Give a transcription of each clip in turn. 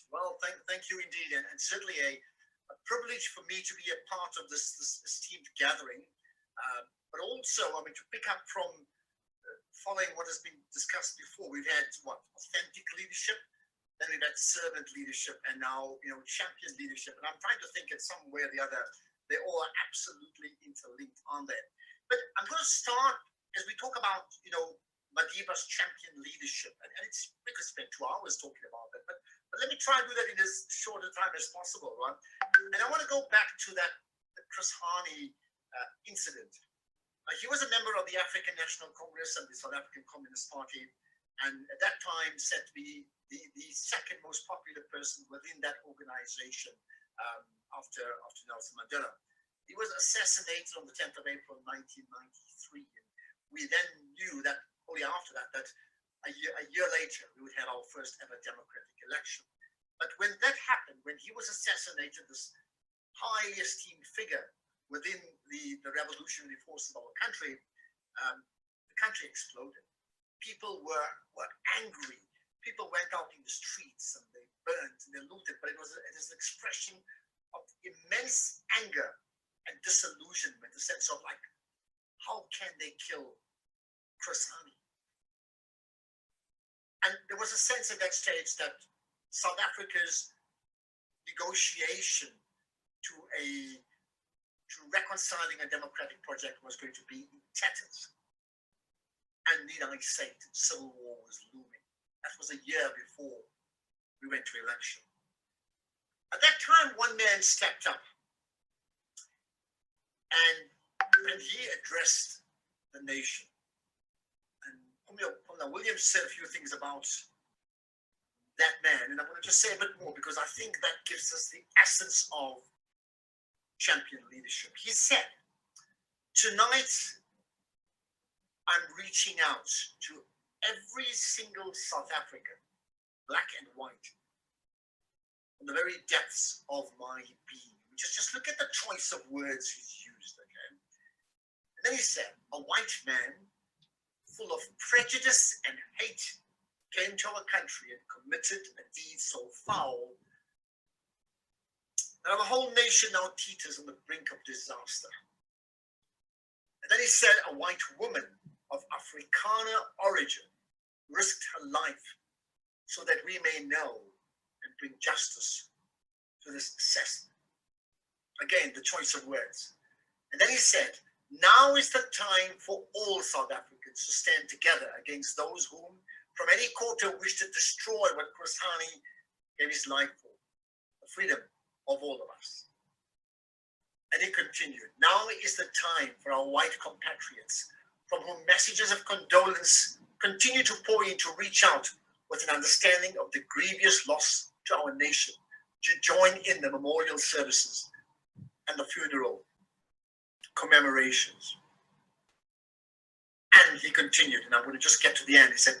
Well, thank you indeed, and certainly a privilege for me to be a part of this esteemed gathering, but also, I mean, to pick up from following what has been discussed before. We've had what, authentic leadership, then we've had servant leadership, and now, champion leadership. And I'm trying to think in some way or the other, they all are absolutely interlinked, aren't they? But I'm going to start as we talk about, Madiba's champion leadership, and we could spend 2 hours talking about it, but let me try and do that in as short a time as possible, right? And I want to go back to the Chris Hani incident. He was a member of the African National Congress and the South African Communist Party, and at that time said to be the second most popular person within that organization after Nelson Mandela. He was assassinated on the 10th of April 1993, and we then knew that only after that a year later we would have our first ever democratic election. But when that happened, when he was assassinated, this highly esteemed figure within the revolutionary forces of our country, the country exploded. People were angry. People went out in the streets and they burned and they looted, but it was an expression of immense anger and disillusionment, a sense of like, how can they kill Chris Hani? And there was a sense at that stage that South Africa's negotiation to reconciling a democratic project was going to be in tatters. And need I say it, civil war was looming. That was a year before we went to election. At that time, one man stepped up and he addressed the nation. And Williams said a few things about that man, and I'm going to just say a bit more because I think that gives us the essence of champion leadership. He said, tonight I'm reaching out to every single South African, black and white, in the very depths of my being. Just look at the choice of words he's used, okay? And then he said, a white man full of prejudice and hate came to our country and committed a deed so foul that our whole nation now teeters on the brink of disaster. And then he said, a white woman of Afrikaner origin risked her life so that we may know and bring justice to this assassin. Again, the choice of words. And then he said, now is the time for all South Africans to stand together against those whom, from any quarter, wish to destroy what Chris Hani gave his life for, the freedom of all of us. And he continued, now is the time for our white compatriots, from whom messages of condolence continue to pour in, to reach out with an understanding of the grievous loss to our nation, to join in the memorial services and the funeral commemorations. And he continued, and I'm going to just get to the end. He said,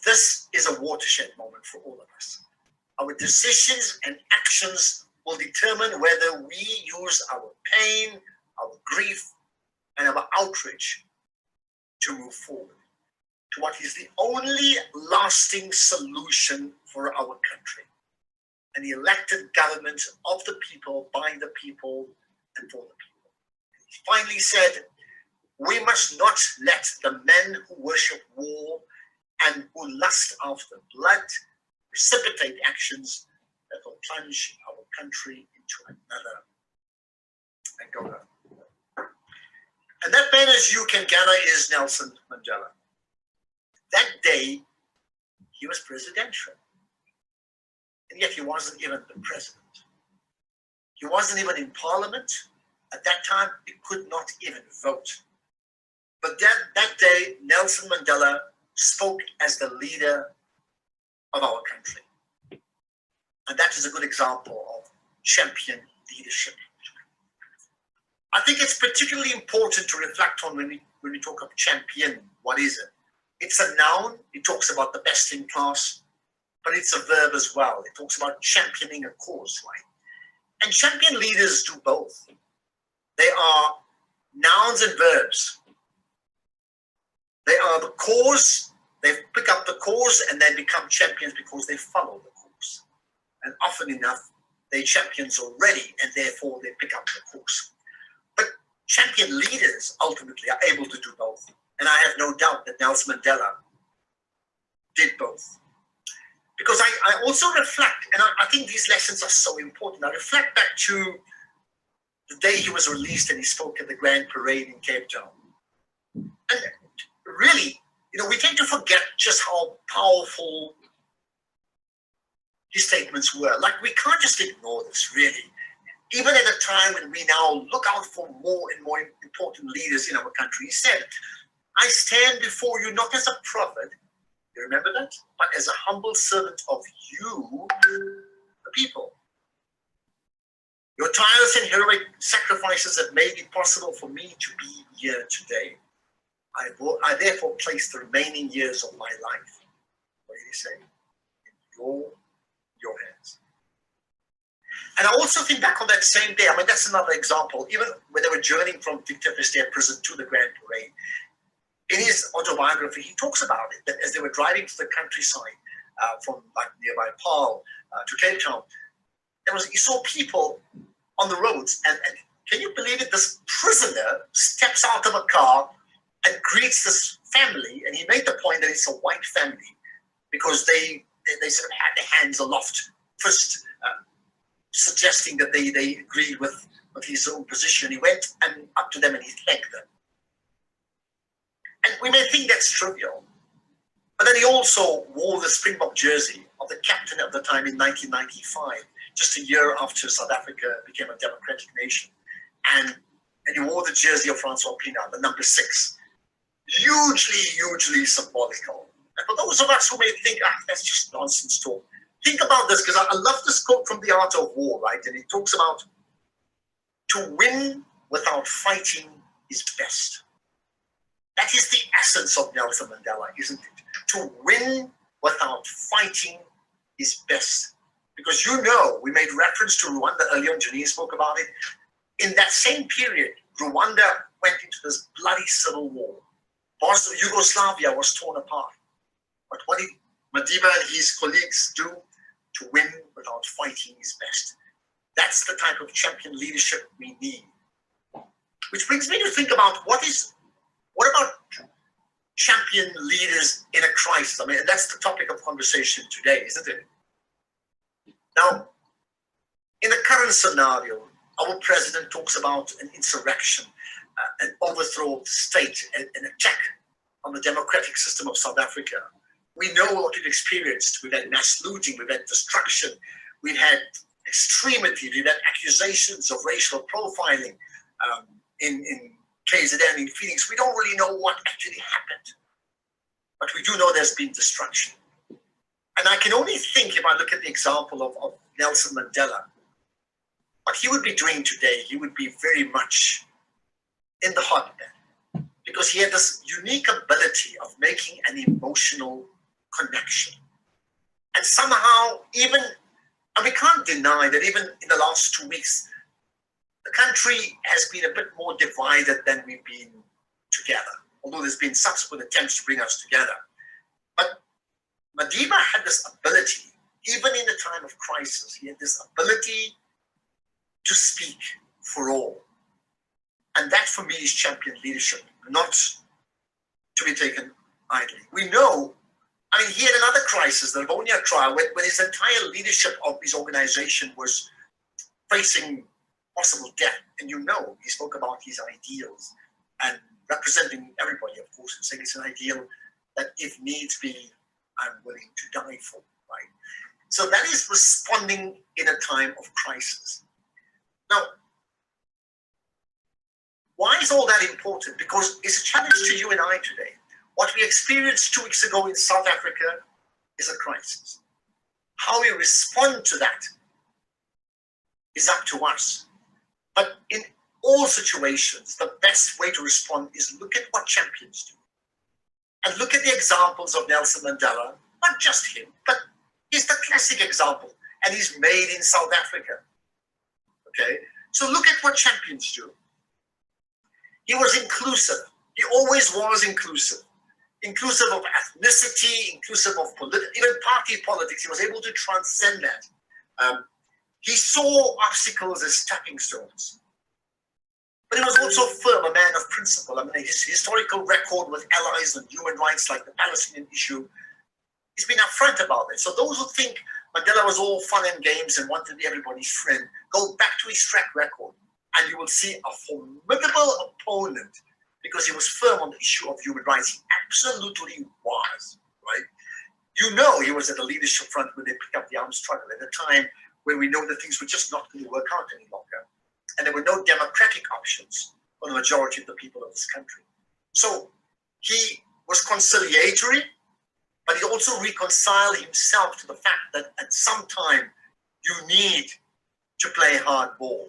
this is a watershed moment for all of us. Our decisions and actions will determine whether we use our pain, our grief, and our outrage to move forward to what is the only lasting solution for our country. An elected government of the people, by the people, and for the people. He finally said, we must not let the men who worship war and who lust after blood precipitate actions that will plunge our country into another Angola. And that man, as you can gather, is Nelson Mandela. That day, he was presidential. And yet he wasn't even the president. He wasn't even in parliament. At that time, he could not even vote. But that day, Nelson Mandela spoke as the leader of our country. And that is a good example of champion leadership. I think it's particularly important to reflect on when we talk of champion. What is it? It's a noun. It talks about the best in class, but it's a verb as well. It talks about championing a cause, right? And champion leaders do both. They are nouns and verbs. They are the cause. They pick up the cause and then become champions because they follow the cause. And often enough, they're champions already, and therefore they pick up the course. But champion leaders ultimately are able to do both. And I have no doubt that Nelson Mandela did both. Because I also reflect, and I think these lessons are so important. I reflect back to the day he was released and he spoke at the Grand Parade in Cape Town. And really, we tend to forget just how powerful his statements were. Like, we can't just ignore this, really. Even at a time when we now look out for more and more important leaders in our country, he said, I stand before you not as a prophet, you remember that? But as a humble servant of you, the people. Your tireless and heroic sacrifices have made it possible for me to be here today. I therefore place the remaining years of my life, what did he say? In your hands. And I also think back on that same day, I mean, that's another example, even when they were journeying from Victor Verster prison to the Grand Parade. In his autobiography, he talks about it, that as they were driving to the countryside from like nearby Paarl to Cape Town, he saw people on the roads, and can you believe it? This prisoner steps out of a car and greets this family, and he made the point that it's a white family because they sort of had their hands aloft, first suggesting that they agreed with his own position. He went and up to them and he thanked them. And we may think that's trivial, but then he also wore the Springbok jersey of the captain at the time in 1995, just a year after South Africa became a democratic nation. And he wore the jersey of Francois Pienaar, the number 6. Hugely symbolical. And for those of us who may think, that's just nonsense talk, think about this, because I love this quote from The Art of War, right? And it talks about, to win without fighting is best. That is the essence of Nelson Mandela, isn't it? To win without fighting is best. Because we made reference to Rwanda earlier, Janine spoke about it. In that same period, Rwanda went into this bloody civil war. Yugoslavia was torn apart. But what did Madiba and his colleagues do? To win without fighting is best. That's the type of champion leadership we need. Which brings me to think about what about champion leaders in a crisis? I mean, that's the topic of conversation today, isn't it? Now, in the current scenario, our president talks about an insurrection, an overthrow of the state, an attack on the democratic system of South Africa. We know what we've experienced. We've had mass looting, we've had destruction, we've had extremity, we've had accusations of racial profiling in KZN, in Phoenix. We don't really know what actually happened, but we do know there's been destruction. And I can only think, if I look at the example of Nelson Mandela, what he would be doing today, he would be very much in the hotbed, because he had this unique ability of making an emotional connection. And somehow, and we can't deny that even in the last 2 weeks, the country has been a bit more divided than we've been together, although there's been subsequent attempts to bring us together. But Madiba had this ability, even in a time of crisis, he had this ability to speak for all. And that, for me, is champion leadership, not to be taken idly. We know, he had another crisis, the Livonia trial, when his entire leadership of his organization was facing possible death. And he spoke about his ideals and representing everybody, of course, and saying it's an ideal that if needs be, I'm willing to die for, right? So that is responding in a time of crisis. Now, why is all that important? Because it's a challenge to you and I today. What we experienced 2 weeks ago in South Africa is a crisis. How we respond to that is up to us. But in all situations, the best way to respond is look at what champions do. And look at the examples of Nelson Mandela, not just him, but he's the classic example, and he's made in South Africa. Okay? So look at what champions do. He was inclusive. He always was inclusive. Inclusive of ethnicity, inclusive of even party politics. He was able to transcend that. He saw obstacles as stepping stones. But he was also firm, a man of principle. I mean, his historical record with allies on human rights like the Palestinian issue, he's been upfront about it. So those who think Mandela was all fun and games and wanted to be everybody's friend, go back to his track record and you will see a formidable opponent because he was firm on the issue of human rights. He absolutely was, right? You know, he was at the leadership front when they picked up the armed struggle at a time when we know that things were just not going to work out any longer. And there were no democratic options for the majority of the people of this country. So he was conciliatory, but he also reconciled himself to the fact that at some time you need to play hardball.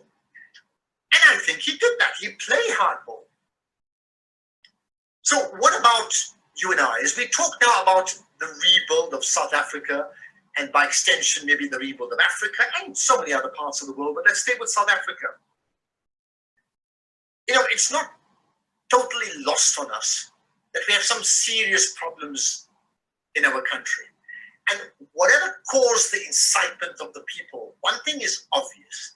And I think he did that. He played hardball. So what about you and I? As we talk now about the rebuild of South Africa, and by extension, maybe the rebuild of Africa and so many other parts of the world, but let's stay with South Africa. You know, it's not totally lost on us that we have some serious problems in our country. And whatever caused the incitement of the people, one thing is obvious.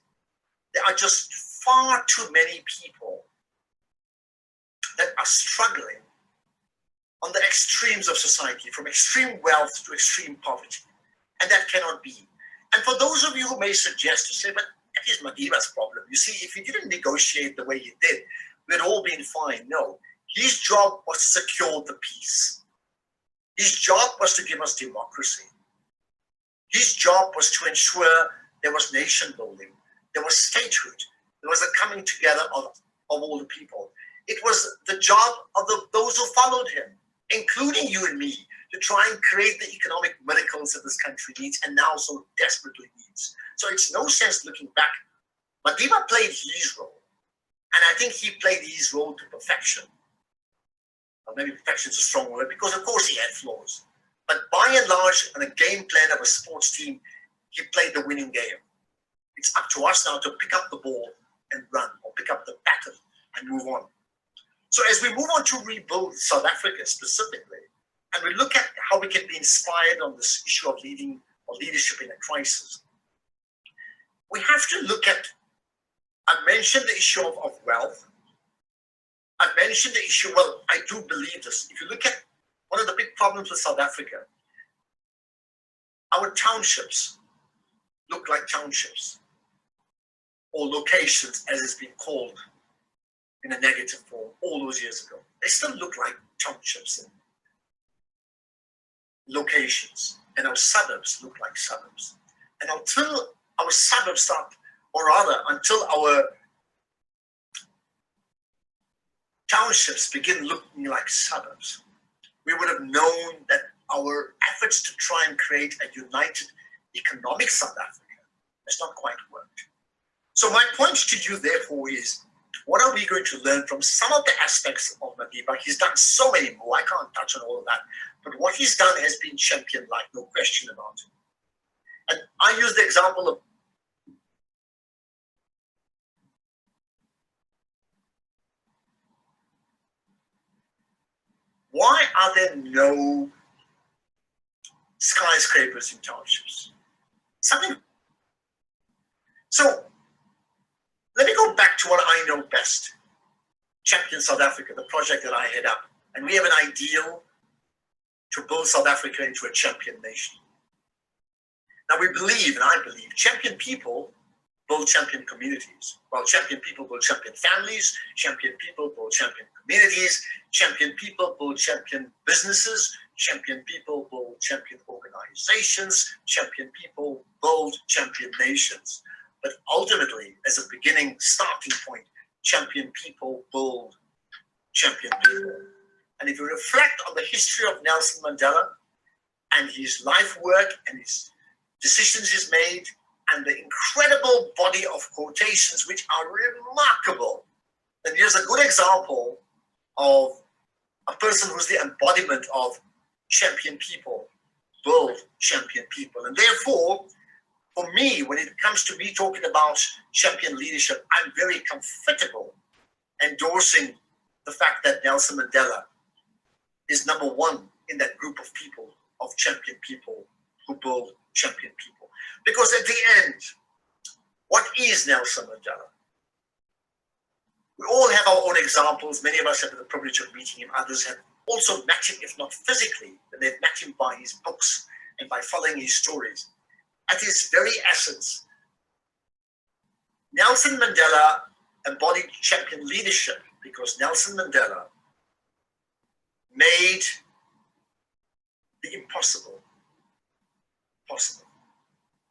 There are just far too many people that are struggling on the extremes of society, from extreme wealth to extreme poverty. And that cannot be. And for those of you who may suggest to say, but that is Madiba's problem. You see, if he didn't negotiate the way he did, we'd all been fine. No, his job was to secure the peace. His job was to give us democracy. His job was to ensure there was nation building, there was statehood, there was a coming together of all the people. It was the job of those who followed him, including you and me, to try and create the economic miracles that this country needs and now so desperately needs. So it's no sense looking back. Madiba played his role, and I think he played his role to perfection. Well, maybe perfection is a strong word, because of course he had flaws. But by and large, on a game plan of a sports team, he played the winning game. It's up to us now to pick up the ball and run, or pick up the baton and move on. So as we move on to rebuild South Africa specifically, and we look at how we can be inspired on this issue of leading or leadership in a crisis, we have to look at, I mentioned the issue of wealth. I mentioned the issue, well, I do believe this. If you look at one of the big problems with South Africa, our townships look like townships, or locations as it's been called in a negative form all those years ago. They still look like townships and locations, and our suburbs look like suburbs. And until our suburbs start, or rather, until our townships begin looking like suburbs, we would have known that our efforts to try and create a united economic South Africa has not quite worked. So my point to you, therefore, is what are we going to learn from some of the aspects of Madiba? He's done so many more. I can't touch on all of that. But what he's done has been champion-like, no question about it. And I use the example of why are there no skyscrapers in townships? Something. So let me go back to what I know best. Champion South Africa, the project that I head up. And we have an ideal to build South Africa into a champion nation. Now we believe, and I believe, champion people build champion communities. While champion people build champion families, champion people build champion communities, champion people build champion businesses, champion people build champion organizations, champion people build champion nations. But ultimately, as a beginning starting point, champion people build champion people. And if you reflect on the history of Nelson Mandela and his life work and his decisions he's made and the incredible body of quotations which are remarkable, then here's a good example of a person who's the embodiment of champion people build champion people. And therefore, for me, when it comes to me talking about champion leadership, I'm very comfortable endorsing the fact that Nelson Mandela is number one in that group of people, of champion people who build champion people. Because at the end, what is Nelson Mandela? We all have our own examples. Many of us have the privilege of meeting him. Others have also met him, if not physically, but they've met him by his books and by following his stories. At his very essence, Nelson Mandela embodied champion leadership because Nelson Mandela made the impossible possible.